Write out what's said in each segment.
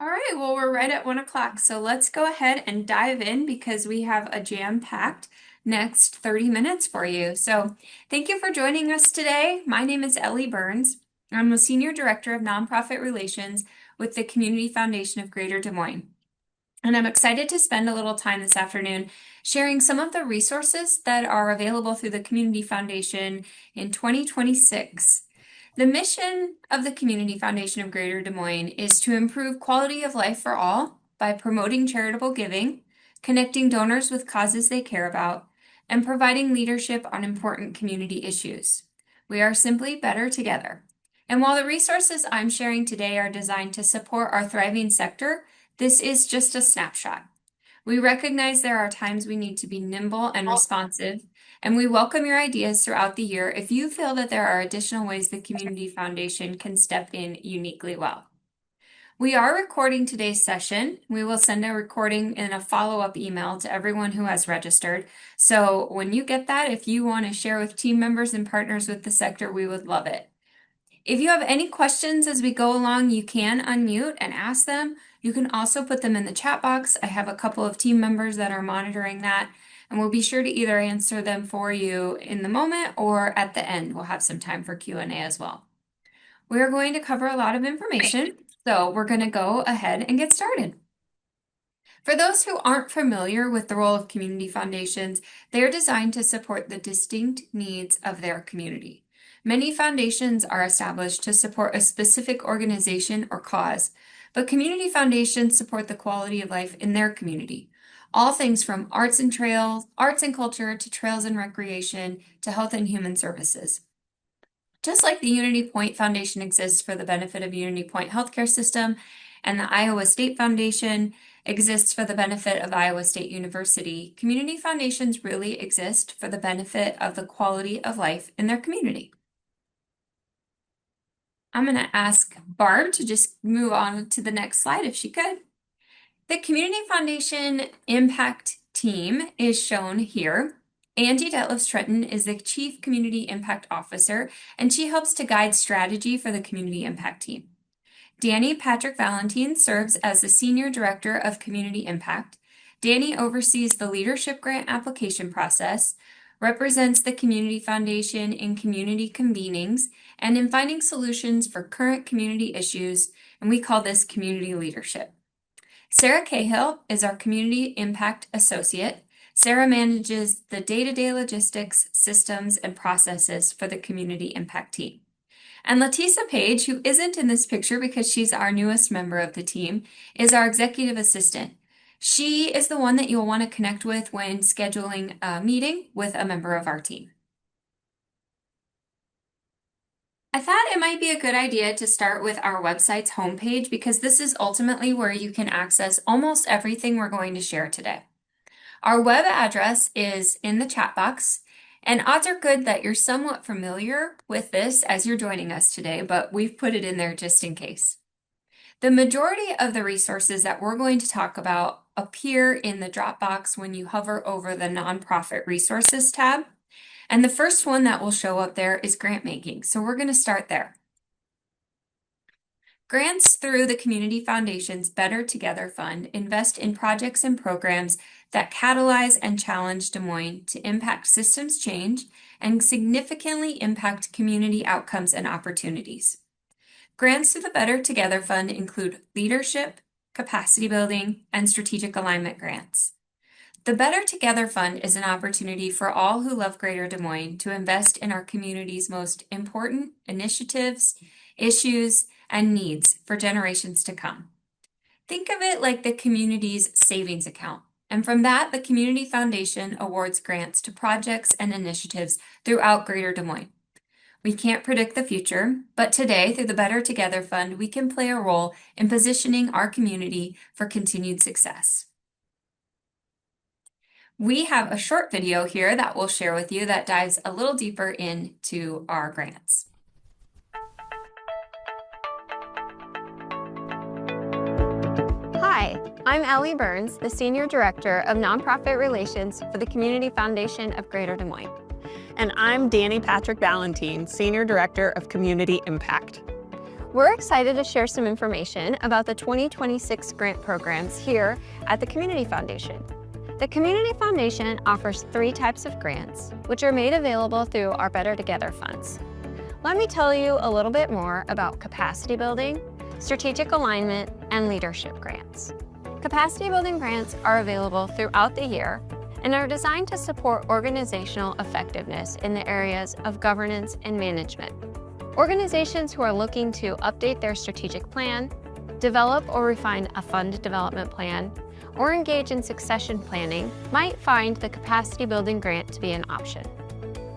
All right, well, we're right at 1 o'clock, so let's go ahead and dive in because we have a jam-packed next 30 minutes for you. So, thank you for joining us today. My name is Ellie Burns. I'm a Senior Director of Nonprofit Relations with the Community Foundation of Greater Des Moines. And I'm excited to spend a little time this afternoon sharing some of the resources that are available through the Community Foundation in 2026. The mission of the Community Foundation of Greater Des Moines is to improve quality of life for all by promoting charitable giving, connecting donors with causes they care about, and providing leadership on important community issues. We are simply better together. And while the resources I'm sharing today are designed to support our thriving sector, this is just a snapshot. We recognize there are times we need to be nimble and responsive, and we welcome your ideas throughout the year if you feel that there are additional ways the Community Foundation can step in uniquely well. We are recording today's session. We will send a recording in a follow-up email to everyone who has registered. So when you get that, if you want to share with team members and partners with the sector, we would love it. If you have any questions as we go along, you can unmute and ask them. You can also put them in the chat box. I have a couple of team members that are monitoring that, and we'll be sure to either answer them for you in the moment or at the end. We'll have some time for Q&A as well. We're going to cover a lot of information, so we're going to go ahead and get started. For those who aren't familiar with the role of community foundations, they're designed to support the distinct needs of their community. Many foundations are established to support a specific organization or cause, but community foundations support the quality of life in their community. All things from arts and culture to trails and recreation to health and human services. Just like the Unity Point Foundation exists for the benefit of Unity Point Healthcare System, and the Iowa State Foundation exists for the benefit of Iowa State University, community foundations really exist for the benefit of the quality of life in their community. I'm going to ask Barb to just move on to the next slide if she could. The Community Foundation Impact Team is shown here. Angie Detlefs-Trenton is the Chief Community Impact Officer, and she helps to guide strategy for the Community Impact Team. Danny Patrick Valentine serves as the Senior Director of Community Impact. Danny oversees the leadership grant application process, represents the Community Foundation in community convenings, and in finding solutions for current community issues, and we call this community leadership. Sarah Cahill is our Community Impact Associate. Sarah manages the day-to-day logistics, systems, and processes for the Community Impact team. And Latisa Page, who isn't in this picture because she's our newest member of the team, is our executive assistant. She is the one that you'll want to connect with when scheduling a meeting with a member of our team. I thought it might be a good idea to start with our website's homepage because this is ultimately where you can access almost everything we're going to share today. Our web address is in the chat box, and odds are good that you're somewhat familiar with this as you're joining us today, but we've put it in there just in case. The majority of the resources that we're going to talk about appear in the drop box when you hover over the Nonprofit Resources tab. And the first one that will show up there is grant making. So we're going to start there. Grants through the Community Foundation's Better Together Fund invest in projects and programs that catalyze and challenge Des Moines to impact systems change and significantly impact community outcomes and opportunities. Grants through the Better Together Fund include leadership, capacity building, and strategic alignment grants. The Better Together Fund is an opportunity for all who love Greater Des Moines to invest in our community's most important initiatives, issues, and needs for generations to come. Think of it like the community's savings account. And from that, the Community Foundation awards grants to projects and initiatives throughout Greater Des Moines. We can't predict the future, but today, through the Better Together Fund, we can play a role in positioning our community for continued success. We have a short video here that we'll share with you that dives a little deeper into our grants. Hi, I'm Ellie Burns, the Senior Director of Nonprofit Relations for the Community Foundation of Greater Des Moines. And I'm Danny Patrick Valentine, Senior Director of Community Impact. We're excited to share some information about the 2026 grant programs here at the Community Foundation. The Community Foundation offers 3 types of grants, which are made available through our Better Together funds. Let me tell you a little bit more about capacity building, strategic alignment, and leadership grants. Capacity building grants are available throughout the year and are designed to support organizational effectiveness in the areas of governance and management. Organizations who are looking to update their strategic plan, develop or refine a fund development plan, or engage in succession planning might find the capacity building grant to be an option.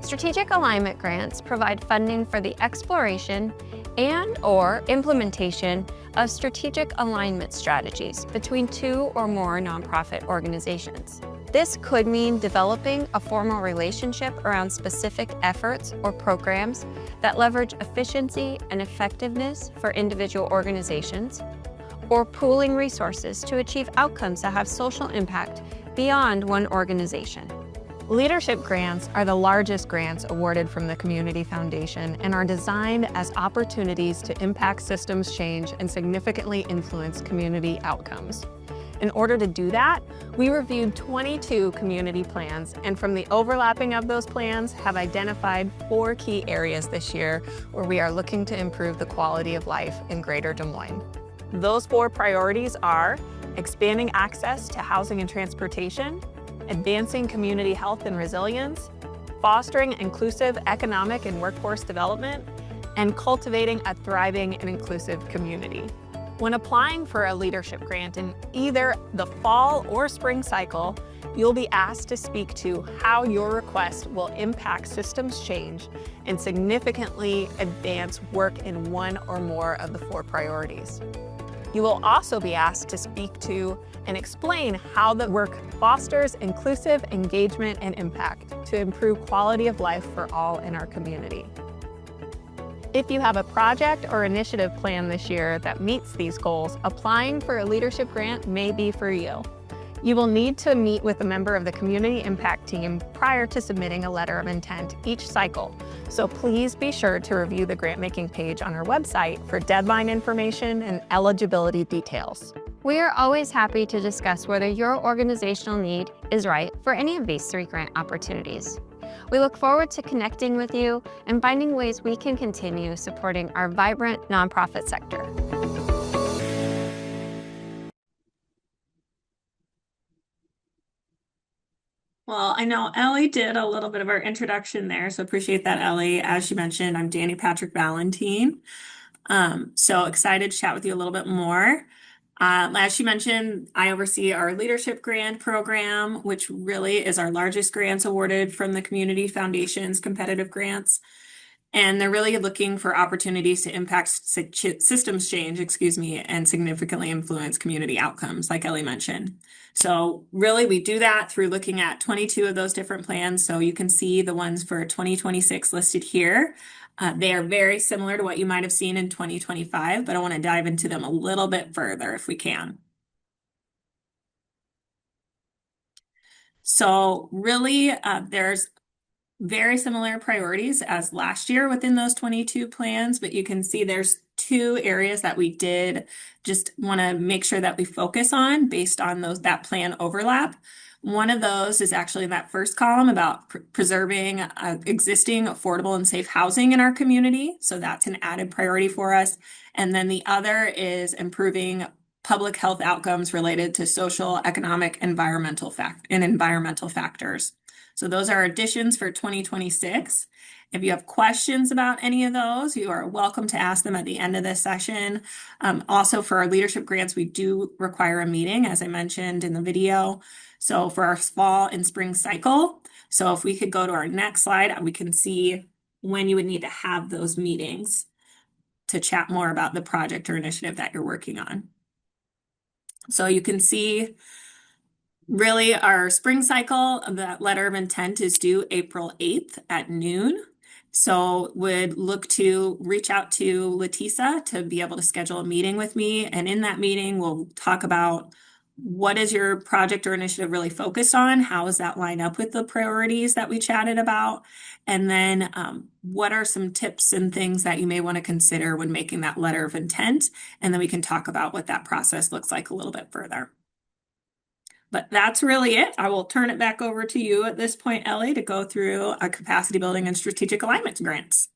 Strategic alignment grants provide funding for the exploration and/or implementation of strategic alignment strategies between 2 or more nonprofit organizations. This could mean developing a formal relationship around specific efforts or programs that leverage efficiency and effectiveness for individual organizations, or pooling resources to achieve outcomes that have social impact beyond one organization. Leadership grants are the largest grants awarded from the Community Foundation and are designed as opportunities to impact systems change and significantly influence community outcomes. In order to do that, we reviewed 22 community plans, and from the overlapping of those plans have identified 4 key areas this year where we are looking to improve the quality of life in Greater Des Moines. Those 4 priorities are expanding access to housing and transportation, advancing community health and resilience, fostering inclusive economic and workforce development, and cultivating a thriving and inclusive community. When applying for a leadership grant in either the fall or spring cycle, you'll be asked to speak to how your request will impact systems change and significantly advance work in one or more of the 4 priorities. You will also be asked to speak to and explain how the work fosters inclusive engagement and impact to improve quality of life for all in our community. If you have a project or initiative plan this year that meets these goals, applying for a leadership grant may be for you. You will need to meet with a member of the Community Impact Team prior to submitting a letter of intent each cycle, so please be sure to review the grant-making page on our website for deadline information and eligibility details. We are always happy to discuss whether your organizational need is right for any of these 3 grant opportunities. We look forward to connecting with you and finding ways we can continue supporting our vibrant nonprofit sector. Well, I know Ellie did a little bit of our introduction there, so appreciate that, Ellie. As she mentioned, I'm Danny Patrick Valentine. So excited to chat with you a little bit more. As she mentioned, I oversee our leadership grant program, which really is our largest grants awarded from the Community Foundation's competitive grants. And they're really looking for opportunities to impact systems change, and significantly influence community outcomes, like Ellie mentioned. So really, we do that through looking at 22 of those different plans. So you can see the ones for 2026 listed here. They are very similar to what you might have seen in 2025, but I want to dive into them a little bit further if we can. So really, there's very similar priorities as last year within those 22 plans, but you can see there's 2 areas that we did just want to make sure that we focus on based on that plan overlap. One of those is actually in that first column about preserving existing affordable and safe housing in our community. So that's an added priority for us. And then the other is improving public health outcomes related to social, economic, environmental factors. So those are additions for 2026. If you have questions about any of those, you are welcome to ask them at the end of this session. Also, for our leadership grants, we do require a meeting, as I mentioned in the video. So for our fall and spring cycle, so if we could go to our next slide, we can see when you would need to have those meetings to chat more about the project or initiative that you're working on. So you can see really our spring cycle, that letter of intent is due April 8th at noon. So would look to reach out to Letisa to be able to schedule a meeting with me. And in that meeting, we'll talk about what is your project or initiative really focused on? How does that line up with the priorities that we chatted about? And then what are some tips and things that you may want to consider when making that letter of intent? And then we can talk about what that process looks like a little bit further. But that's really it. I will turn it back over to you at this point, Ellie, to go through a capacity building and strategic alignment grants.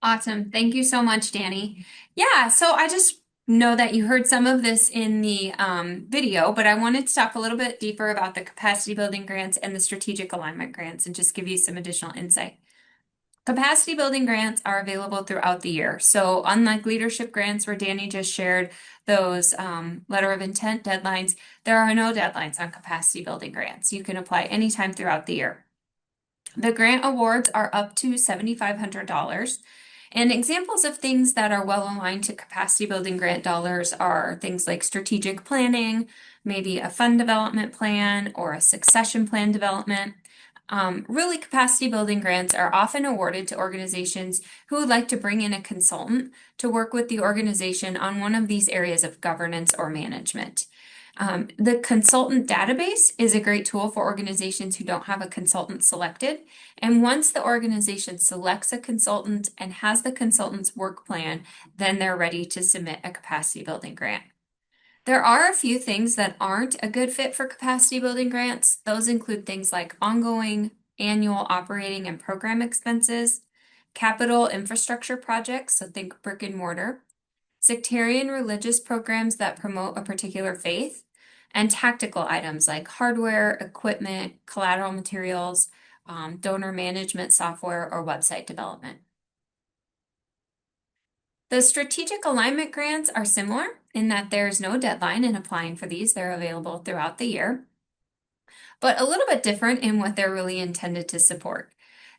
Awesome. Thank you so much, Danny. Yeah, so I just know that you heard some of this in the video, but I wanted to talk a little bit deeper about the capacity building grants and the strategic alignment grants and just give you some additional insight. Capacity building grants are available throughout the year. So unlike leadership grants where Danny just shared those letter of intent deadlines, there are no deadlines on capacity building grants. You can apply anytime throughout the year. The grant awards are up to $7,500. And examples of things that are well aligned to capacity building grant dollars are things like strategic planning, maybe a fund development plan or a succession plan development. Really, capacity building grants are often awarded to organizations who would like to bring in a consultant to work with the organization on one of these areas of governance or management. The consultant database is a great tool for organizations who don't have a consultant selected. And once the organization selects a consultant and has the consultant's work plan, then they're ready to submit a capacity building grant. There are a few things that aren't a good fit for capacity building grants. Those include things like ongoing annual operating and program expenses, capital infrastructure projects, so think brick and mortar, sectarian religious programs that promote a particular faith, and tactical items like hardware, equipment, collateral materials, donor management software, or website development. The strategic alignment grants are similar in that there's no deadline in applying for these. They're available throughout the year, but a little bit different in what they're really intended to support.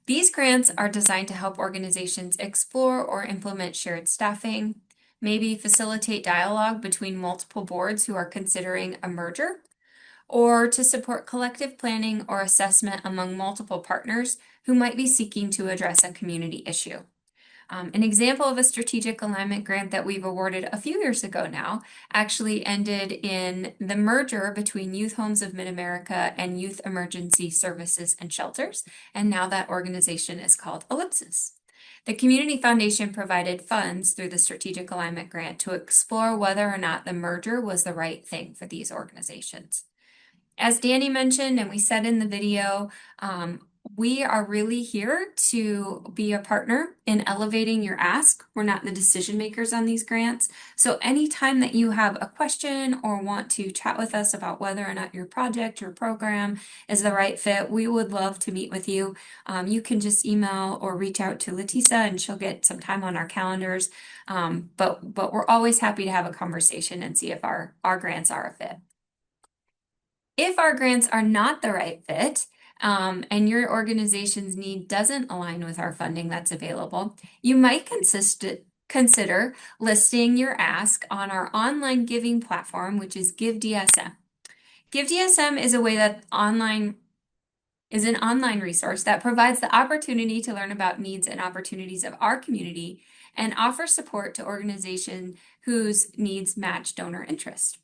These grants are designed to help organizations explore or implement shared staffing, maybe facilitate dialogue between multiple boards who are considering a merger, or to support collective planning or assessment among multiple partners who might be seeking to address a community issue. An example of a strategic alignment grant that we've awarded a few years ago now actually ended in the merger between Youth Homes of Mid-America and Youth Emergency Services and Shelters, and now that organization is called Ellipsis. The Community Foundation provided funds through the Strategic Alignment Grant to explore whether or not the merger was the right thing for these organizations. As Danny mentioned, and we said in the video, we are really here to be a partner in elevating your ask. We're not the decision makers on these grants. So anytime that you have a question or want to chat with us about whether or not your project or program is the right fit, we would love to meet with you. You can just email or reach out to Letisa and she'll get some time on our calendars. But we're always happy to have a conversation and see if our grants are a fit. If our grants are not the right fit, and your organization's need doesn't align with our funding that's available, you might consider listing your ask on our online giving platform, which is GiveDSM. GiveDSM is a way that is an online resource that provides the opportunity to learn about needs and opportunities of our community and offer support to organizations whose needs match donor interest.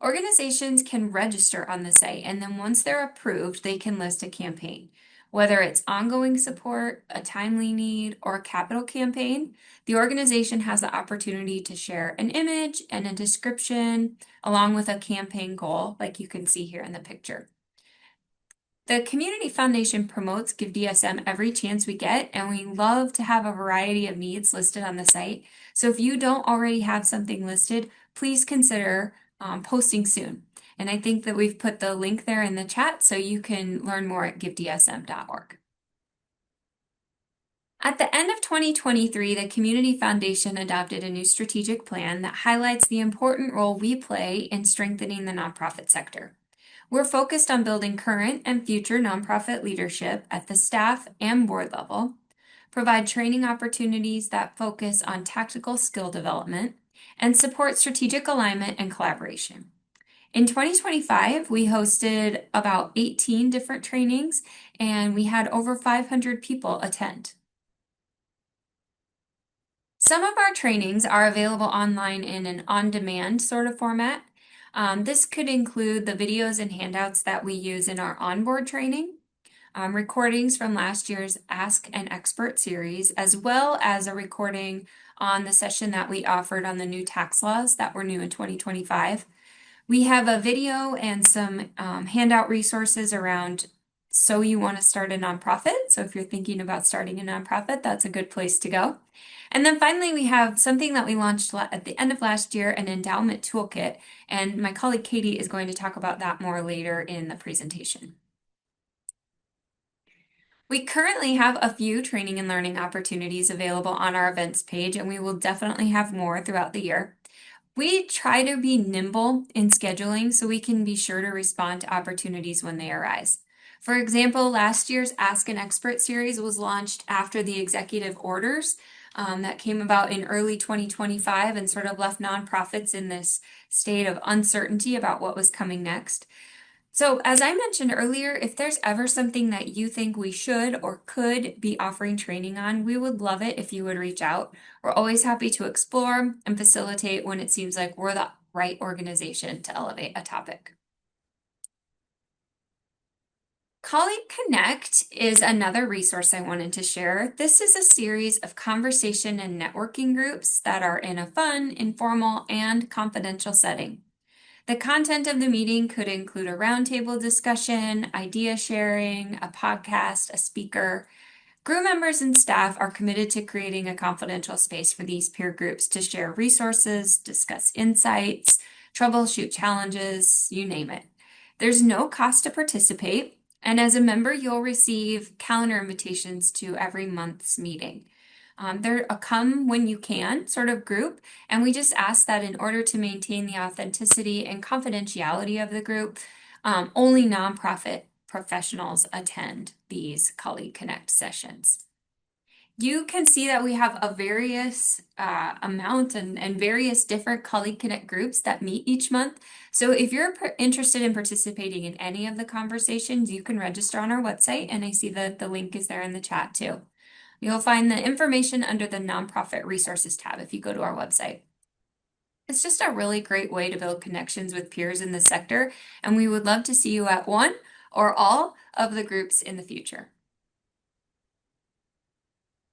Organizations can register on the site, and then once they're approved, they can list a campaign. Whether it's ongoing support, a timely need, or a capital campaign, the organization has the opportunity to share an image and a description along with a campaign goal, like you can see here in the picture. The Community Foundation promotes GiveDSM every chance we get, and we love to have a variety of needs listed on the site. So if you don't already have something listed, please consider posting soon. And I think that we've put the link there in the chat so you can learn more at givedsm.org. At the end of 2023, the Community Foundation adopted a new strategic plan that highlights the important role we play in strengthening the nonprofit sector. We're focused on building current and future nonprofit leadership at the staff and board level, provide training opportunities that focus on tactical skill development, and support strategic alignment and collaboration. In 2025, we hosted about 18 different trainings, and we had over 500 people attend. Some of our trainings are available online in an on-demand sort of format. This could include the videos and handouts that we use in our onboard training, recordings from last year's Ask an Expert series, as well as a recording on the session that we offered on the new tax laws that were new in 2025. We have a video and some handout resources around So You Want to Start a Nonprofit. So if you're thinking about starting a nonprofit, that's a good place to go. And then finally, we have something that we launched at the end of last year, an endowment toolkit. And my colleague Katie is going to talk about that more later in the presentation. We currently have a few training and learning opportunities available on our events page, and we will definitely have more throughout the year. We try to be nimble in scheduling so we can be sure to respond to opportunities when they arise. For example, last year's Ask an Expert series was launched after the executive orders that came about in early 2025 and sort of left nonprofits in this state of uncertainty about what was coming next. So, as I mentioned earlier, if there's ever something that you think we should or could be offering training on, we would love it if you would reach out. We're always happy to explore and facilitate when it seems like we're the right organization to elevate a topic. Colleague Connect is another resource I wanted to share. This is a series of conversation and networking groups that are in a fun, informal, and confidential setting. The content of the meeting could include a roundtable discussion, idea sharing, a podcast, a speaker. Group members and staff are committed to creating a confidential space for these peer groups to share resources, discuss insights, troubleshoot challenges, you name it. There's no cost to participate, and as a member, you'll receive calendar invitations to every month's meeting. They're a come when you can sort of group, and we just ask that in order to maintain the authenticity and confidentiality of the group, only nonprofit professionals attend these Colleague Connect sessions. You can see that we have a various amount and various different Colleague Connect groups that meet each month. So if you're interested in participating in any of the conversations, you can register on our website, and I see that the link is there in the chat too. You'll find the information under the Nonprofit Resources tab if you go to our website. It's just a really great way to build connections with peers in the sector, and we would love to see you at one or all of the groups in the future.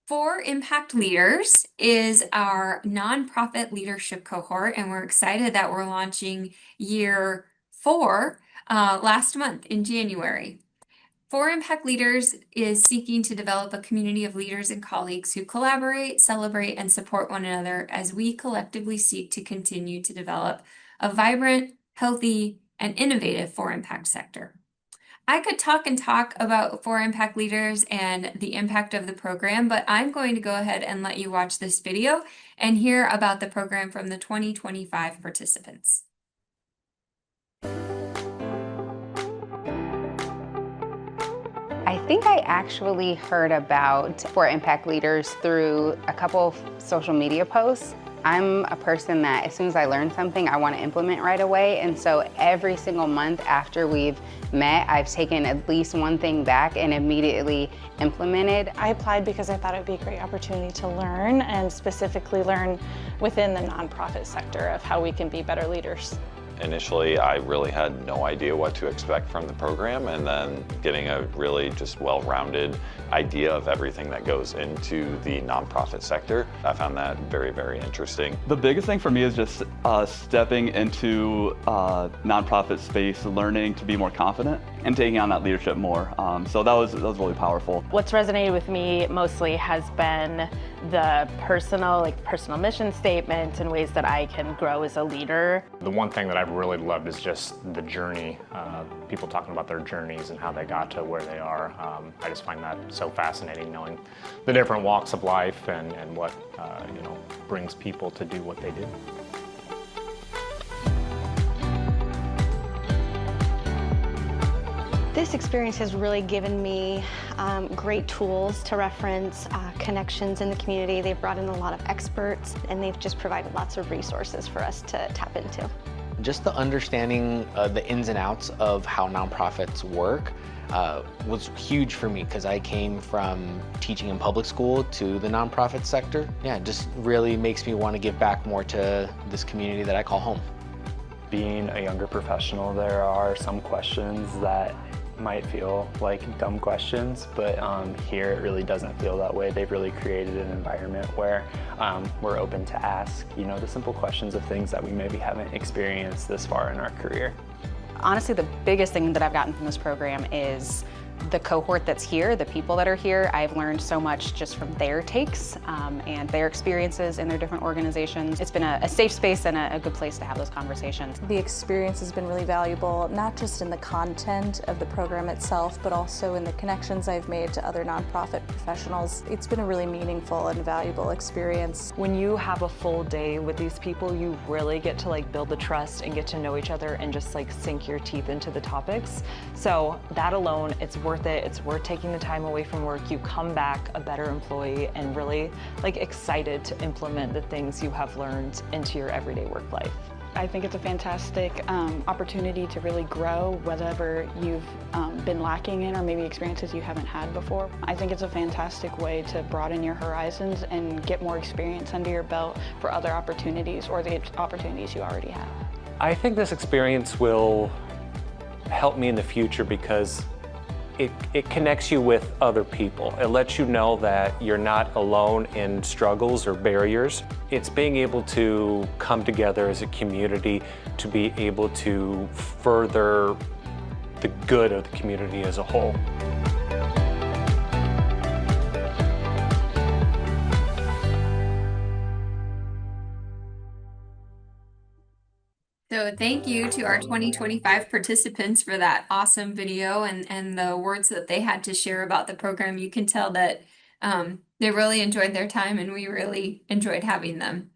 For Impact Leaders is our nonprofit leadership cohort, and we're excited that we're launching year 4 last month in January. For Impact Leaders is seeking to develop a community of leaders and colleagues who collaborate, celebrate, and support one another as we collectively seek to continue to develop a vibrant, healthy, and innovative For Impact sector. I could talk about For Impact Leaders and the impact of the program, but I'm going to go ahead and let you watch this video and hear about the program from the 2025 participants. I think I actually heard about For Impact Leaders through a couple of social media posts. I'm a person that as soon as I learn something, I want to implement right away. And so every single month after we've met, I've taken at least one thing back and immediately implemented. I applied because I thought it would be a great opportunity to learn, and specifically learn within the nonprofit sector of how we can be better leaders. Initially, I really had no idea what to expect from the program, and then getting a really just well-rounded idea of everything that goes into the nonprofit sector, I found that very, very interesting. The biggest thing for me is just stepping into nonprofit space, learning to be more confident and taking on that leadership more. So that was really powerful. What's resonated with me mostly has been the personal mission statement and ways that I can grow as a leader. The one thing that I've really loved is just the journey, people talking about their journeys and how they got to where they are. I just find that so fascinating, knowing the different walks of life and what brings people to do what they do. This experience has really given me great tools to reference, connections in the community. They've brought in a lot of experts, and they've just provided lots of resources for us to tap into. Just the understanding the ins and outs of how nonprofits work was huge for me, because I came from teaching in public school to the nonprofit sector. Yeah, it just really makes me want to give back more to this community that I call home. Being a younger professional, there are some questions that might feel like dumb questions, but here it really doesn't feel that way. They've really created an environment where we're open to ask, the simple questions of things that we maybe haven't experienced this far in our career. Honestly, the biggest thing that I've gotten from this program is the cohort that's here, the people that are here. I've learned so much just from their takes and their experiences in their different organizations. It's been a safe space and a good place to have those conversations. The experience has been really valuable, not just in the content of the program itself, but also in the connections I've made to other nonprofit professionals. It's been a really meaningful and valuable experience. When you have a full day with these people, you really get to build the trust and get to know each other and just sink your teeth into the topics. So that alone, it's worth it. It's worth taking the time away from work. You come back a better employee and really excited to implement the things you have learned into your everyday work life. I think it's a fantastic opportunity to really grow whatever you've been lacking in or maybe experiences you haven't had before. I think it's a fantastic way to broaden your horizons and get more experience under your belt for other opportunities or the opportunities you already have. I think this experience will help me in the future because it connects you with other people. It lets you know that you're not alone in struggles or barriers. It's being able to come together as a community to be able to further the good of the community as a whole. So thank you to our 2025 participants for that awesome video and the words that they had to share about the program. You can tell that they really enjoyed their time and we really enjoyed having them.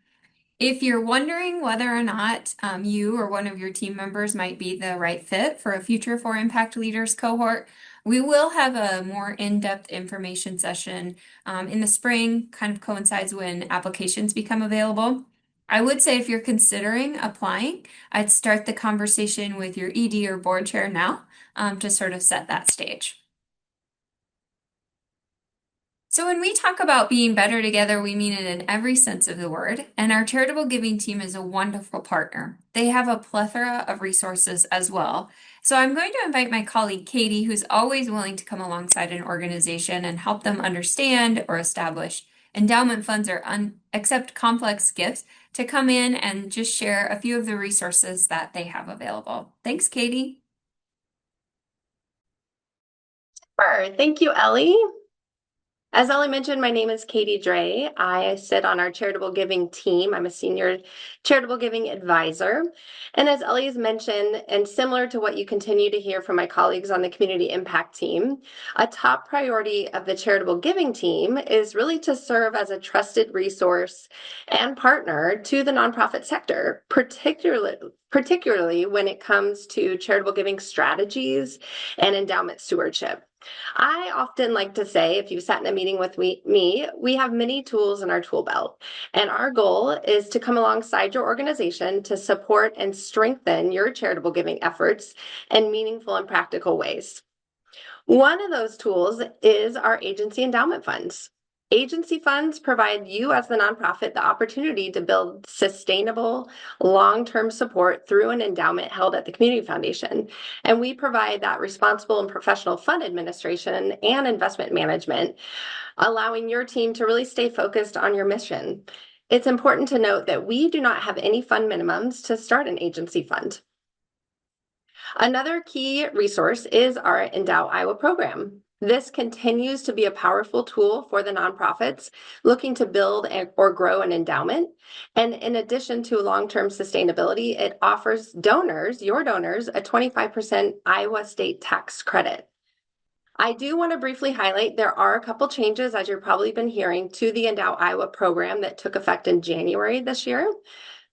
If you're wondering whether or not you or one of your team members might be the right fit for a Future for Impact Leaders cohort, we will have a more in-depth information session in the spring, kind of coincides when applications become available. I would say if you're considering applying, I'd start the conversation with your ED or board chair now to sort of set that stage. So when we talk about being better together, we mean it in every sense of the word, and our charitable giving team is a wonderful partner. They have a plethora of resources as well. So I'm going to invite my colleague Katie, who's always willing to come alongside an organization and help them understand or establish endowment funds or accept complex gifts, to come in and just share a few of the resources that they have available. Thanks, Katie. Sure. Thank you, Ellie. As Ellie mentioned, my name is Katie Dre. I sit on our charitable giving team. I'm a senior charitable giving advisor. And as Ellie has mentioned, and similar to what you continue to hear from my colleagues on the community impact team, a top priority of the charitable giving team is really to serve as a trusted resource and partner to the nonprofit sector, particularly when it comes to charitable giving strategies and endowment stewardship. I often like to say, if you've sat in a meeting with me, we have many tools in our tool belt, and our goal is to come alongside your organization to support and strengthen your charitable giving efforts in meaningful and practical ways. One of those tools is our agency endowment funds. Agency funds provide you as the nonprofit the opportunity to build sustainable, long-term support through an endowment held at the Community Foundation. And we provide that responsible and professional fund administration and investment management, allowing your team to really stay focused on your mission. It's important to note that we do not have any fund minimums to start an agency fund. Another key resource is our Endow Iowa program. This continues to be a powerful tool for the nonprofits looking to build or grow an endowment. And in addition to long-term sustainability, it offers donors, your donors, a 25% Iowa state tax credit. I do want to briefly highlight there are a couple changes, as you've probably been hearing, to the Endow Iowa program that took effect in January this year.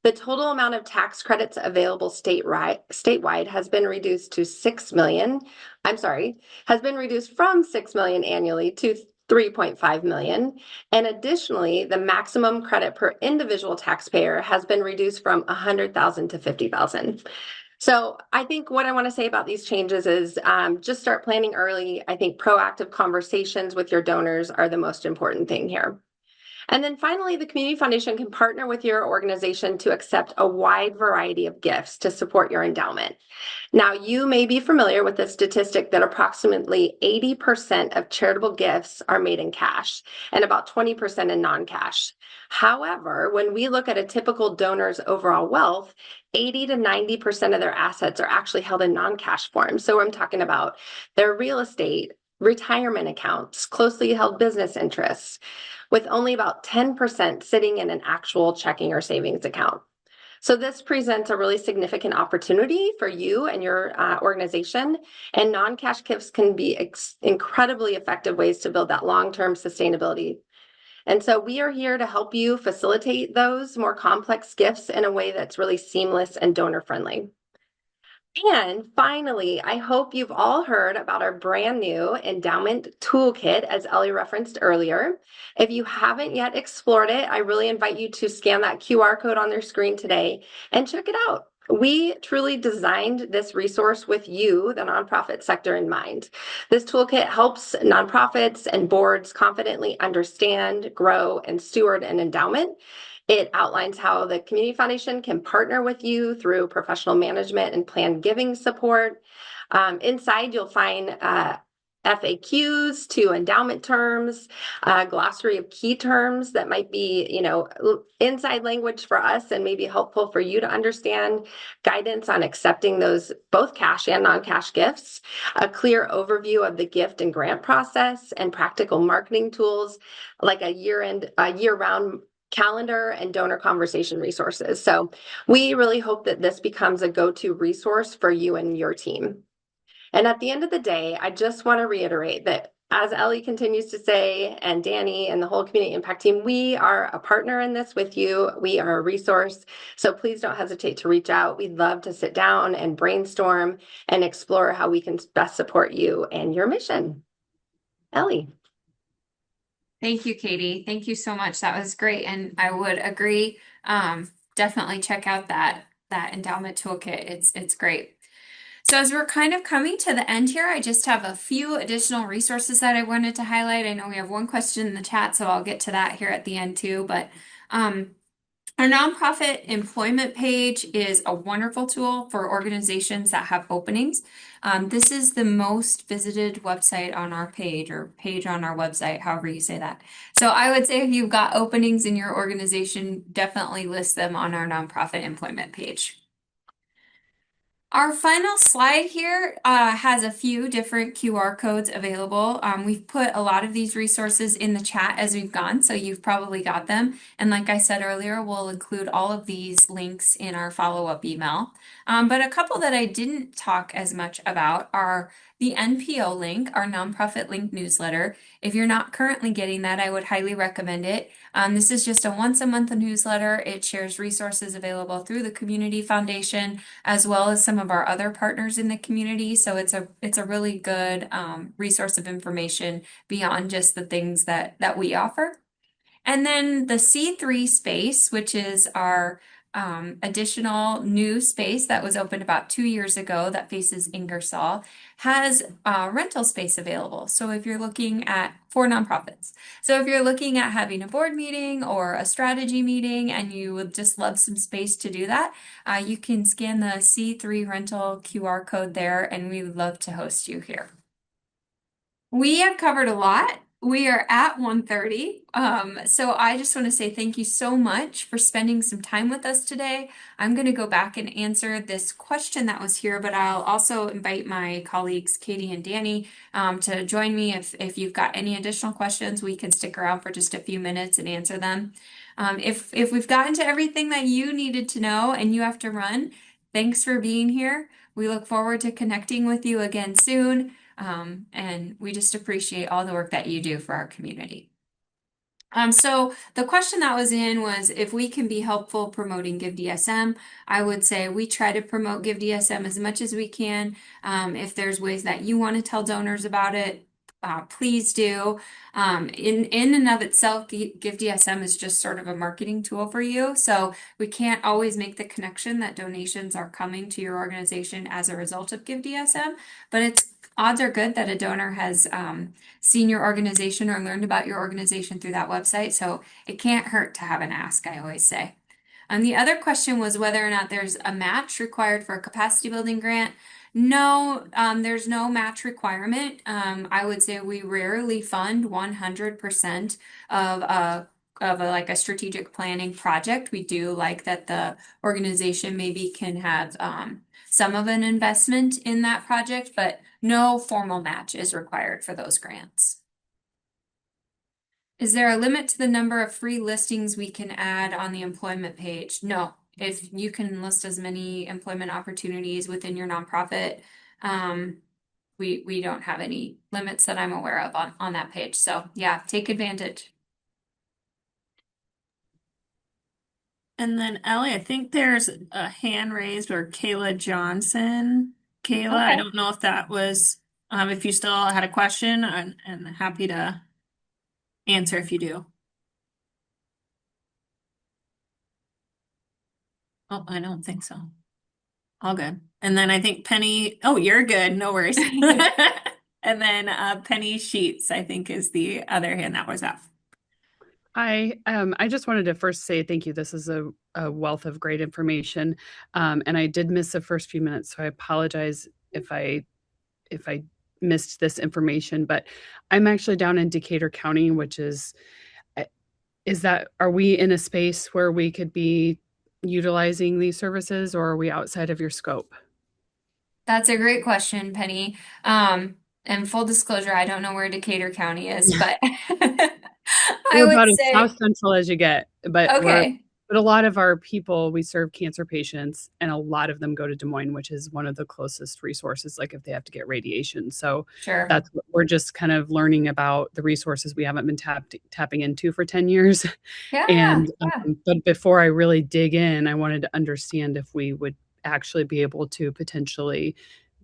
The total amount of tax credits available statewide has been reduced to has been reduced from 6 million annually to 3.5 million. And additionally, the maximum credit per individual taxpayer has been reduced from 100,000 to 50,000. So I think what I want to say about these changes is just start planning early. I think proactive conversations with your donors are the most important thing here. And then finally, the Community Foundation can partner with your organization to accept a wide variety of gifts to support your endowment. Now, you may be familiar with the statistic that approximately 80% of charitable gifts are made in cash and about 20% in non-cash. However, when we look at a typical donor's overall wealth, 80 to 90% of their assets are actually held in non-cash form. So I'm talking about their real estate, retirement accounts, closely held business interests, with only about 10% sitting in an actual checking or savings account. So this presents a really significant opportunity for you and your organization, and non-cash gifts can be incredibly effective ways to build that long-term sustainability. And so we are here to help you facilitate those more complex gifts in a way that's really seamless and donor-friendly. And finally, I hope you've all heard about our brand new endowment toolkit, as Ellie referenced earlier. If you haven't yet explored it, I really invite you to scan that QR code on their screen today and check it out. We truly designed this resource with you, the nonprofit sector, in mind. This toolkit helps nonprofits and boards confidently understand, grow, and steward an endowment. It outlines how the Community Foundation can partner with you through professional management and planned giving support. Inside, you'll find FAQs to endowment terms, a glossary of key terms that might be, inside language for us and maybe helpful for you to understand, guidance on accepting those both cash and non-cash gifts, a clear overview of the gift and grant process, and practical marketing tools like a year-round calendar and donor conversation resources. So we really hope that this becomes a go-to resource for you and your team. And at the end of the day, I just want to reiterate that, as Ellie continues to say, and Danny and the whole community impact team, we are a partner in this with you. We are a resource. So please don't hesitate to reach out. We'd love to sit down and brainstorm and explore how we can best support you and your mission. Ellie. Thank you, Katie. Thank you so much. That was great. And I would agree. Definitely check out that endowment toolkit. It's great. So as we're kind of coming to the end here, I just have a few additional resources that I wanted to highlight. I know we have one question in the chat, so I'll get to that here at the end too. But our nonprofit employment page is a wonderful tool for organizations that have openings. This is the most visited website on our page, or page on our website, however you say that. So I would say if you've got openings in your organization, definitely list them on our nonprofit employment page. Our final slide here has a few different QR codes available. We've put a lot of these resources in the chat as we've gone, so you've probably got them. And like I said earlier, we'll include all of these links in our follow-up email. But a couple that I didn't talk as much about are the NPO link, our nonprofit link newsletter. If you're not currently getting that, I would highly recommend it. This is just a once-a-month newsletter. It shares resources available through the Community Foundation, as well as some of our other partners in the community. So it's a really good resource of information beyond just the things that we offer. And then the C3 space, which is our additional new space that was opened about 2 years ago that faces Ingersoll, has rental space available. So if you're looking at, for nonprofits. So if you're looking at having a board meeting or a strategy meeting and you would just love some space to do that, you can scan the C3 rental QR code there, and we would love to host you here. We have covered a lot. We are at 1:30. So I just want to say thank you so much for spending some time with us today. I'm going to go back and answer this question that was here, but I'll also invite my colleagues, Katie and Danny, to join me. If you've got any additional questions, we can stick around for just a few minutes and answer them. If we've gotten to everything that you needed to know and you have to run, thanks for being here. We look forward to connecting with you again soon. And we just appreciate all the work that you do for our community. So the question that was in was if we can be helpful promoting GiveDSM. I would say we try to promote GiveDSM as much as we can. If there's ways that you want to tell donors about it, please do. In and of itself, GiveDSM is just sort of a marketing tool for you. So we can't always make the connection that donations are coming to your organization as a result of GiveDSM, but it's odds are good that a donor has seen your organization or learned about your organization through that website. So it can't hurt to have an ask, I always say. The other question was whether or not there's a match required for a capacity building grant. No, there's no match requirement. I would say we rarely fund 100% of like a strategic planning project. We do like that the organization maybe can have some of an investment in that project, but no formal match is required for those grants. Is there a limit to the number of free listings we can add on the employment page? No. If you can list as many employment opportunities within your nonprofit, we don't have any limits that I'm aware of on that page. So yeah, take advantage. And then Ellie, I think there's a hand raised for Kayla Johnson. Kayla, I Okay. don't know if that was, if you still had a question, and happy to answer if you do. Oh, I don't think so. All good. And then I think Penny, oh, you're good. No worries. And then Penny Sheets, I think, is the other hand that was up. I just wanted to first say thank you. This is a wealth of great information. And I did miss the first few minutes, so I apologize if I missed this information, but I'm actually down in Decatur County, which are we in a space where we could be utilizing these services, or are we outside of your scope? That's a great question, Penny. And full disclosure, I don't know where Decatur County is, but I We're would about as say, south central as you get, but okay, a lot of our people, we serve cancer patients, and a lot of them go to Des Moines, which is one of the closest resources, like if they have to get radiation. So sure. that's what we're just kind of learning about the resources we haven't been tapping into for 10 years. Yeah, And yeah. but before I really dig in, I wanted to understand if we would actually be able to potentially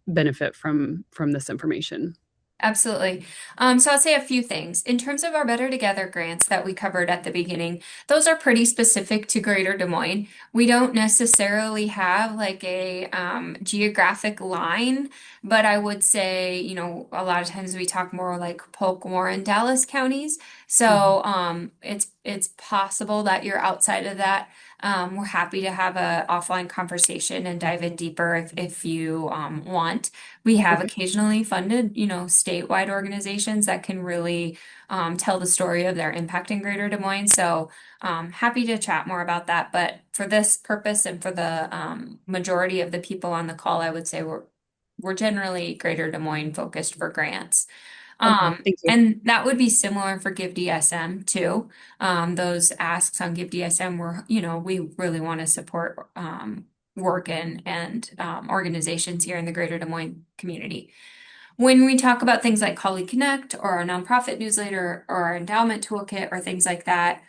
benefit from this information. Absolutely. So I'll say a few things. In terms of our Better Together grants that we covered at the beginning, those are pretty specific to Greater Des Moines. We don't necessarily have like a geographic line, but I would say, a lot of times we talk more like Polk, Warren, Dallas counties. So it's possible that you're outside of that. We're happy to have a offline conversation and dive in deeper if you want. We have occasionally funded, statewide organizations that can really tell the story of their impact in Greater Des Moines. So happy to chat more about that. But for this purpose and for the majority of the people on the call, I would say we're generally Greater Des Moines focused for grants. Okay, thank you. And that would be similar for Give DSM too. Those asks on Give DSM were, we really want to support work and organizations here in the Greater Des Moines community. When we talk about things like Colleague Connect or our nonprofit newsletter or our endowment toolkit or things like that,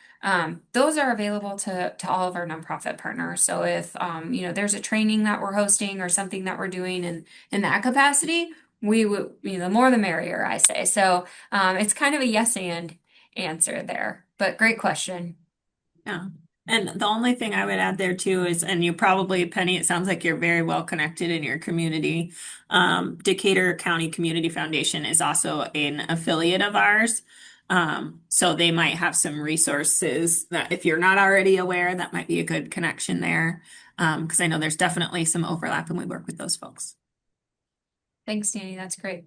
those are available to all of our nonprofit partners. So if there's a training that we're hosting or something that we're doing in that capacity, we would, the more the merrier, I say. So it's kind of a yes and answer there, but great question. Yeah. And the only thing I would add there too is, and you probably, Penny, it sounds like you're very well connected in your community. Decatur County Community Foundation is also an affiliate of ours. So they might have some resources that if you're not already aware, that might be a good connection there. Because I know there's definitely some overlap and we work with those folks. Thanks, Danny. That's great.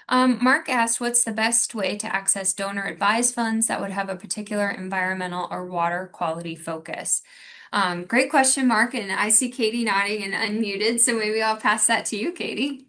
Mark asked, what's the best way to access donor advised funds that would have a particular environmental or water quality focus? Great question, Mark. And I see Katie nodding and unmuted, so maybe I'll pass that to you, Katie.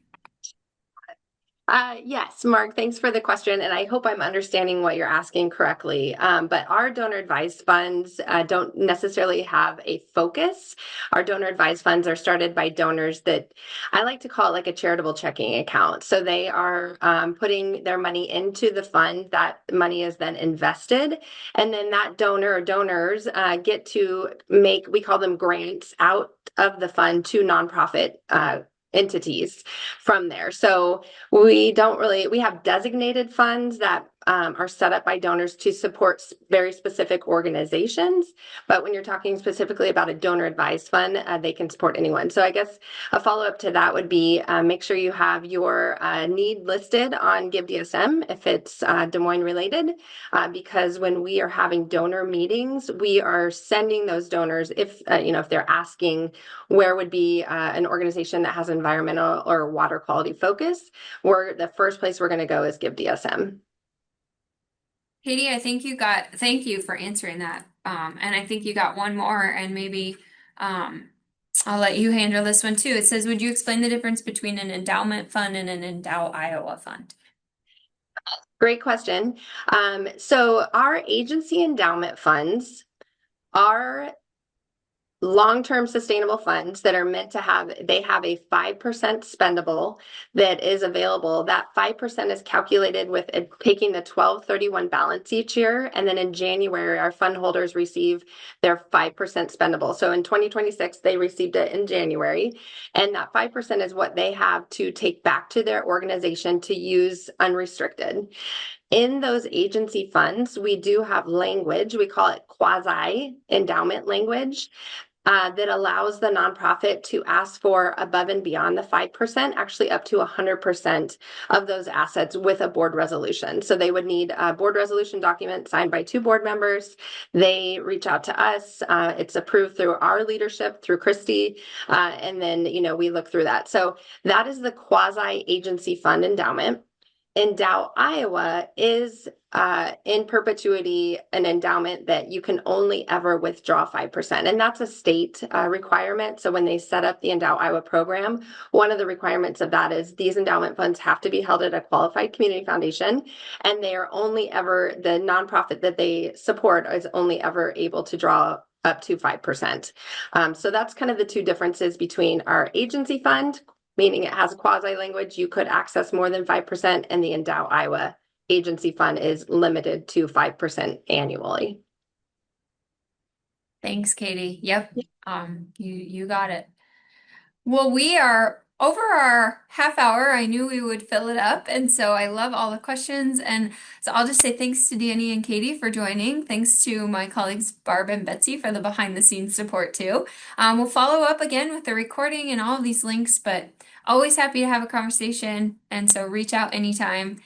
Yes, Mark, thanks for the question. And I hope I'm understanding what you're asking correctly. But our donor advised funds don't necessarily have a focus. Our donor advised funds are started by donors that I like to call it like a charitable checking account. So they are putting their money into the fund. That money is then invested. And then that donor or donors get to make, we call them grants out of the fund to nonprofit entities from there. So we have designated funds that are set up by donors to support very specific organizations. But when you're talking specifically about a donor advised fund, they can support anyone. So I guess a follow up to that would be make sure you have your need listed on GiveDSM if it's Des Moines related, because when we are having donor meetings, we are sending those donors, if if they're asking where would be an organization that has environmental or water quality focus, the first place we're going to go is GiveDSM. Katie, thank you for answering that. And I think you got one more, and maybe I'll let you handle this one too. It says, would you explain the difference between an endowment fund and an Endow Iowa fund? Great question. So our agency endowment funds are long-term sustainable funds that are meant to have, they have a 5% spendable that is available. That 5% is calculated with taking the 12/31 balance each year. And then in January, our fund holders receive their 5% spendable. So in 2026, they received it in January. And that 5% is what they have to take back to their organization to use unrestricted. In those agency funds, we do have language, we call it quasi endowment language, that allows the nonprofit to ask for above and beyond the 5%, actually up to 100% of those assets with a board resolution. So they would need a board resolution document signed by 2 board members. They reach out to us. It's approved through our leadership, through Christy, and then we look through that. So that is the quasi agency fund endowment. Endow Iowa is in perpetuity an endowment that you can only ever withdraw 5%. And that's a state requirement. So when they set up the Endow Iowa program, one of the requirements of that is these endowment funds have to be held at a qualified community foundation. And they are only ever, the nonprofit that they support is only ever able to draw up to 5%. So that's kind of the two differences between our agency fund, meaning it has a quasi language, you could access more than 5%, and the Endow Iowa agency fund is limited to 5% annually. Thanks, Katie. Yep. You got it. Well, we are over our half hour. I knew we would fill it up, and so I love all the questions. And so I'll just say thanks to Danny and Katie for joining. Thanks to my colleagues Barb and Betsy for the behind the scenes support too. We'll follow up again with the recording and all of these links, but always happy to have a conversation. And so reach out anytime.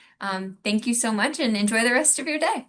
Thank you so much and enjoy the rest of your day.